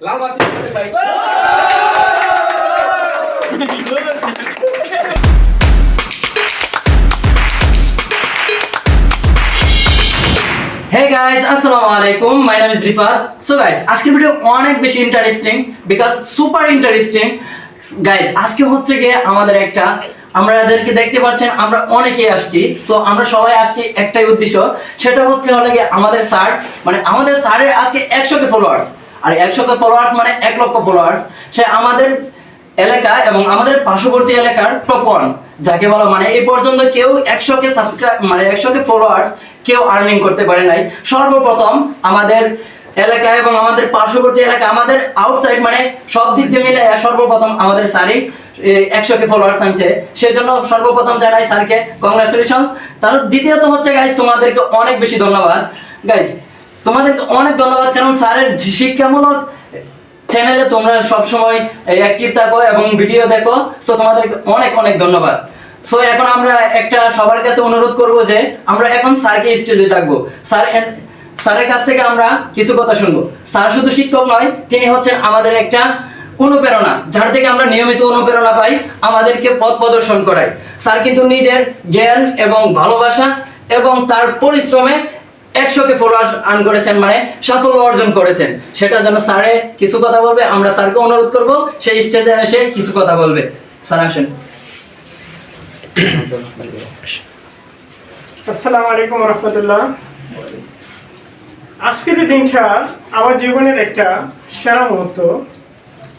লাল বাতি চাই। Hey guys, assalamu alaikum. My name is Rifat. So guys, আজকের video অনেক বেশি interesting because super interesting guys. আজকে হচ্ছে গিয়ে আমাদের একটা আমাদেরকে দেখতে পাচ্ছেন আমরা অনেকেই আসছি। সো আমরা সবাই আসছি একটাই উদ্দেশ্য, সেটা হচ্ছে গিয়ে আমাদের স্যার মানে আমাদের স্যারের আজকে 100k ফলোয়ার্স। আর 100k ফলোয়ার্স মানে 1 লক্ষ ফলোয়ার্স। সে আমাদের এলাকা এবং আমাদের পার্শ্ববর্তী এলাকার টপ 1 যাকে বলা, মানে এই পর্যন্ত কেউ 100k সাবস্ক্রাইব মানে 100k ফলোয়ার্স কেউ আর্নিং করতে পারে নাই। সর্বপ্রথম আমাদের এলাকা এবং আমাদের পার্শ্ববর্তী এলাকা আমাদের আউটসাইড মানে সব দিক দিয়ে মিলে সর্বপ্রথম আমাদের স্যারই 100k ফলোয়ার্স আনছে। সেজন্য সর্বপ্রথম জানাই স্যারকে কংগ্রাচুলেশন। তার দ্বিতীয়ত হচ্ছে গাইস তোমাদেরকে অনেক বেশি ধন্যবাদ গাইস, তোমাদেরকে অনেক ধন্যবাদ, কারণ স্যারের শিক্ষামূলক চ্যানেলে তোমরা সবসময় অ্যাক্টিভ থাকো এবং ভিডিও দেখো। সো তোমাদেরকে অনেক অনেক ধন্যবাদ। সো এখন আমরা একটা সবার কাছে অনুরোধ করব যে আমরা এখন স্যারকে স্টেজে ডাকবো। স্যারের কাছ থেকে আমরা কিছু কথা শুনবো। স্যার শুধু শিক্ষক নয়, তিনি হচ্ছেন আমাদের একটা অনুপ্রেরণা, যার থেকে আমরা নিয়মিত অনুপ্রেরণা পাই, আমাদেরকে পথ প্রদর্শন করায়। স্যার কিন্তু নিজের জ্ঞান এবং ভালোবাসা এবং তার পরিশ্রমে 100k ফলোয়ার্স আর্ন করেছেন, মানে সাফল্য অর্জন করেছেন। সেটার জন্য স্যারে কিছু কথা বলবে। আমরা স্যারকে অনুরোধ করব সেই স্টেজে এসে কিছু কথা বলবে। স্যার আসেন। আসসালামু আলাইকুম রহমতুল্লাহ। আজকের এই দিনটা আমার জীবনের একটা সেরা মুহূর্ত,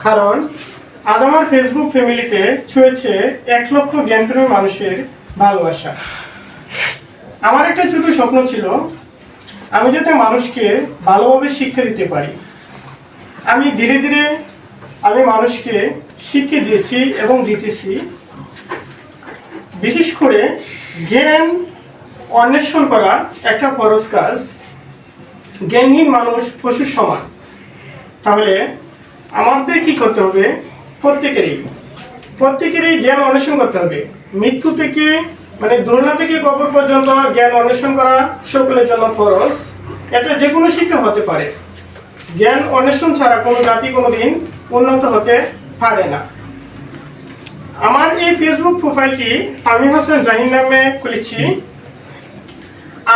কারণ আজ আমার ফেসবুক ফ্যামিলিতে ছুঁয়েছে 1 লক্ষ জ্ঞানপ্রেমী মানুষের ভালোবাসা। আমার একটা ছোট স্বপ্ন ছিল, আমি যাতে মানুষকে ভালোভাবে শিক্ষা দিতে পারি। আমি ধীরে ধীরে মানুষকে শিক্ষা দিয়েছি এবং দিতেছি। বিশেষ করে জ্ঞান অন্বেষণ করা একটা ফরজ কাজ। জ্ঞানহীন মানুষ পশুর সমান। তাহলে আমাদের কি করতে হবে? প্রত্যেকেরই জ্ঞান অন্বেষণ করতে হবে। মৃত্যু থেকে মানে দুনিয়া থেকে কবর পর্যন্ত জ্ঞান অন্বেষণ করা সকলের জন্য ফরজ। এটা যে কোনো শিক্ষা হতে পারে। জ্ঞান অন্বেষণ ছাড়া কোনো জাতি কোনোদিন উন্নত হতে পারে না। আমার এই ফেসবুক প্রোফাইলটি আমি হাসান জাহিন নামে খুলেছি।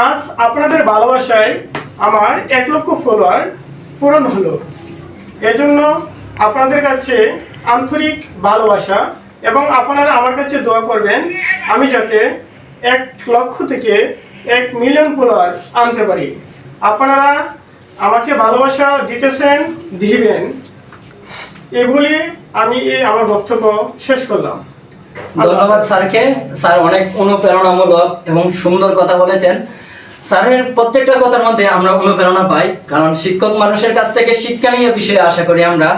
আজ আপনাদের ভালোবাসায় আমার 1 লক্ষ ফলোয়ার পূরণ হলো। এজন্য আপনাদের কাছে আন্তরিক ভালোবাসা এবং আপনারা আমার কাছে দোয়া করবেন আমি যাতে 1 লক্ষ থেকে 1 মিলিয়ন ফলোয়ার আনতে পারি। আপনারা আমাকে ভালোবাসা দিতেছেন, দিবেন, এগুলি আমি আমার বক্তব্য শেষ করলাম। ধন্যবাদ স্যারকে। স্যার অনেক অনুপ্রেরণামূলক এবং সুন্দর কথা বলেছেন। স্যারের প্রত্যেকটা কথার মধ্যে আমরা অনুপ্রেরণা পাই, কারণ শিক্ষক মানুষের কাছ থেকে শিক্ষণীয় বিষয়ে আশা করি আমরা।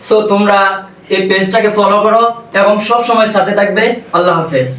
সো তোমরা এই পেজটাকে ফলো করো এবং সব সময় সাথে থাকবে। আল্লাহ হাফেজ।